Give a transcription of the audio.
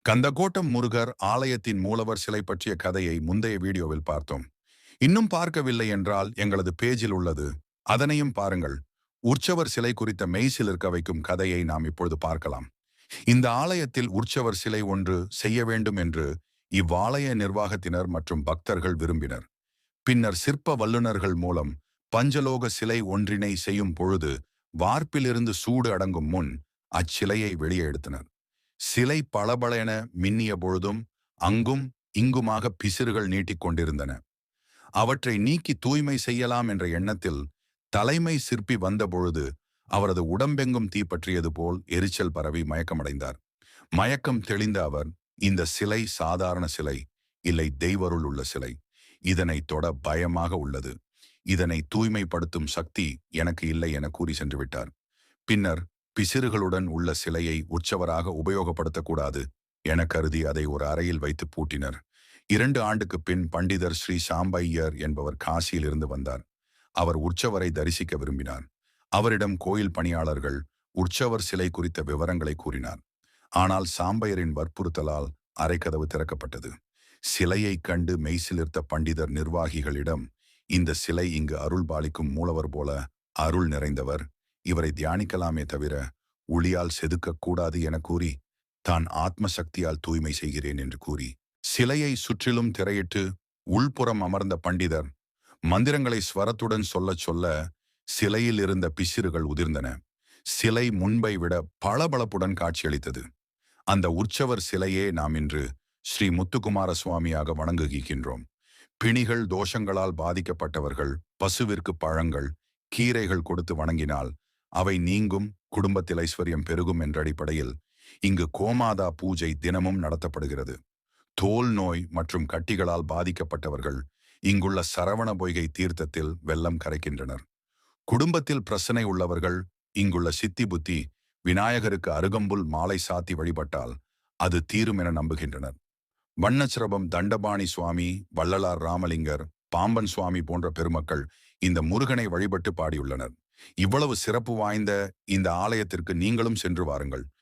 கந்தகோட்டம் முருகர் ஆலயத்தின் மூலவர் சிலை பற்றிய கதையை முந்தைய வீடியோவில் பார்த்தோம். இன்னும் பார்க்கவில்லை என்றால் எங்களது பேஜில் உள்ளது, அதனையும் பாருங்கள். உற்சவர் சிலை குறித்த மெய்சில் இருக்க வைக்கும் கதையை நாம் இப்பொழுது பார்க்கலாம். இந்த ஆலயத்தில் உற்சவர் சிலை ஒன்று செய்ய வேண்டும் என்று இவ்வாலய நிர்வாகத்தினர் மற்றும் பக்தர்கள் விரும்பினர். பின்னர் சிற்ப வல்லுநர்கள் மூலம் பஞ்சலோக சிலை ஒன்றினை செய்யும் பொழுது வார்ப்பிலிருந்து சூடு அடங்கும் முன் அச்சிலையை வெளியே எடுத்தனர். சிலை பளபளென மின்னிய பொழுதும் அங்கும் இங்குமாக பிசிறுகள் நீட்டிக் கொண்டிருந்தன. அவற்றை நீக்கி தூய்மை செய்யலாம் என்ற எண்ணத்தில் தலைமை சிற்பி வந்தபொழுது அவரது உடம்பெங்கும் தீப்பற்றியது போல் எரிச்சல் பரவி மயக்கமடைந்தார். மயக்கம் தெளிந்த அவர், இந்த சிலை சாதாரண சிலை இல்லை, தெய்வருள் உள்ள சிலை. இதனை தொட பயமாக உள்ளது. இதனை தூய்மைப்படுத்தும் சக்தி எனக்கு இல்லை என கூறி சென்று விட்டார். பின்னர் பிசிறுகளுடன் உள்ள சிலையை உற்சவராக உபயோகப்படுத்தக்கூடாது என கருதி அதை ஒரு அறையில் வைத்து பூட்டினர். 2 ஆண்டுக்கு பின் பண்டிதர் ஸ்ரீ சாம்பையர் என்பவர் காசியில் இருந்து வந்தார். அவர் உற்சவரை தரிசிக்க விரும்பினார். அவரிடம் கோயில் பணியாளர்கள் உற்சவர் சிலை குறித்த விவரங்களை கூறினார். ஆனால் சாம்பையரின் வற்புறுத்தலால் அறைக்கதவு திறக்கப்பட்டது. சிலையை கண்டு மெய்சிலிர்த்த பண்டிதர் நிர்வாகிகளிடம், இந்த சிலை இங்கு அருள் பாலிக்கும் மூலவர் போல அருள் நிறைந்தவர், இவரை தியானிக்கலாமே தவிர ஒளியால் செதுக்கக்கூடாது என கூறி, தான் ஆத்ம சக்தியால் தூய்மை செய்கிறேன் என்று கூறி சிலையை சுற்றிலும் திரையிட்டு உள்புறம் அமர்ந்த பண்டிதர் மந்திரங்களை ஸ்வரத்துடன் சொல்லச் சொல்ல சிலையில் இருந்த பிசிறுகள் உதிர்ந்தன. சிலை முன்பை விட பளபளப்புடன் காட்சியளித்தது. அந்த உற்சவர் சிலையே நாம் இன்று ஸ்ரீ முத்துக்குமார சுவாமியாக வணங்குகின்றோம். பிணிகள் தோஷங்களால் பாதிக்கப்பட்டவர்கள் பசுவிற்கு பழங்கள் கீரைகள் கொடுத்து வணங்கினால் அவை நீங்கும், குடும்பத்தில் ஐஸ்வர்யம் பெருகும் என்ற அடிப்படையில் இங்கு கோமாதா பூஜை தினமும் நடத்தப்படுகிறது. தோல் நோய் மற்றும் கட்டிகளால் பாதிக்கப்பட்டவர்கள் இங்குள்ள சரவண பொய்கை தீர்த்தத்தில் வெள்ளம் கரைக்கின்றனர். குடும்பத்தில் பிரச்சனை உள்ளவர்கள் இங்குள்ள சித்தி புத்தி விநாயகருக்கு அருகம்புல் மாலை சாத்தி வழிபட்டால் அது தீரும் என நம்புகின்றனர். வண்ணச்சிரபம் தண்டபாணி சுவாமி, வள்ளலார் ராமலிங்கர், பாம்பன் சுவாமி போன்ற பெருமக்கள் இந்த முருகனை வழிபட்டு பாடியுள்ளனர். இவ்வளவு சிறப்பு வாய்ந்த இந்த ஆலயத்திற்கு நீங்களும் சென்று வாருங்கள்.